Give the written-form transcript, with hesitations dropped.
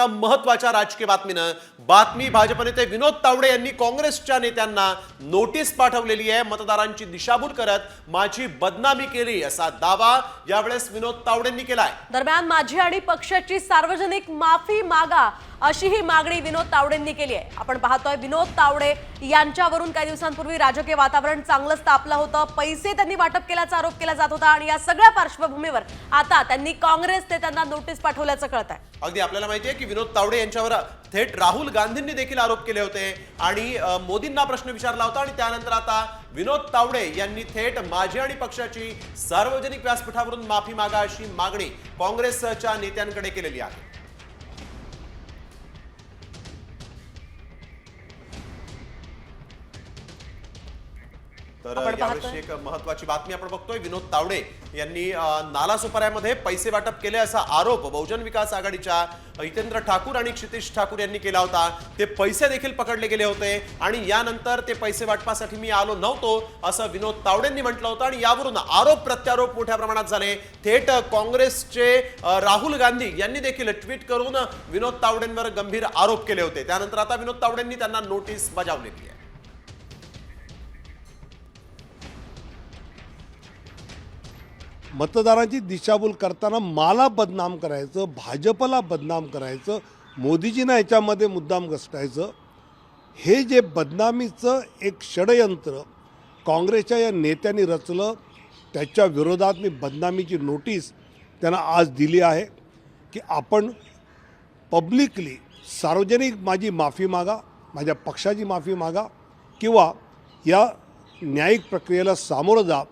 एका महत्त्वाच्या राजकीय बातमी भाजप नेते विनोद तावडे यांनी काँग्रेसच्या नेत्यांना नोटीस पाठवलेली आहे। मतदारांची दिशाभूल करत माझी बदनामी केली असा दावा यावेळेस विनोद तावडेंनी केलाय। दरम्यान माझी आणि पक्षाची सार्वजनिक माफी मागा अशी ही मागणी विनोद तावडेंनी केली आहे। आपण पाहतोय विनोद तावडे यांच्यावरून काही दिवसांपूर्वी राजकीय वातावरण चांगलंच तापलं होतं। पैसे त्यांनी वाटप केल्याचा आरोप केला जात होता आणि या सगळ्या पार्श्वभूमीवर आता त्यांनी काँग्रेस नेत्यांना नोटीस पाठवल्याचं कळत आहे। अगदी आपल्याला माहिती आहे की विनोद तावडे यांच्यावर थेट राहुल गांधींनी देखील आरोप केले होते आणि मोदींना प्रश्न विचारला होता आणि त्यानंतर आता विनोद तावडे यांनी थेट माझी आणि पक्षाची सार्वजनिक व्यासपीठावरून माफी मागा अशी मागणी काँग्रेसच्या नेत्यांकडे केलेली आहे। तर यावेळी एक महत्त्वाची बातमी आपण बघतोय। विनोद तावडे यांनी नालासोपाऱ्यामध्ये पैसे वाटप केले असा आरोप बहुजन विकास आघाडीच्या हितेंद्र ठाकूर आणि क्षितिज ठाकूर यांनी केला होता। ते पैसे देखील पकडले गेले होते आणि यानंतर ते पैसे वाटपासाठी मी आलो नव्हतो असं विनोद तावडेंनी म्हटलं होतं आणि यावरून आरोप प्रत्यारोप मोठ्या प्रमाणात झाले। थेट काँग्रेसचे राहुल गांधी यांनी देखील ट्विट करून विनोद तावडेंवर गंभीर आरोप केले होते। त्यानंतर आता विनोद तावडेंनी त्यांना नोटीस बजावलेली आहे। मतदारांची दिशाभूल करताना मला बदनाम करायचं, भाजपला बदनाम करायचं, मोदीजींना याच्यामध्ये मुद्दाम घसटायचं, हे जे बदनामीचं एक षडयंत्र काँग्रेसच्या या नेत्यांनी रचलं, त्याच्या विरोधात मी बदनामीची नोटीस त्यांना आज दिली आहे की आपण पब्लिकली सार्वजनिक माझी माफी मागा, माझ्या पक्षाची माफी मागा किंवा या न्यायिक प्रक्रियेला सामोरं जा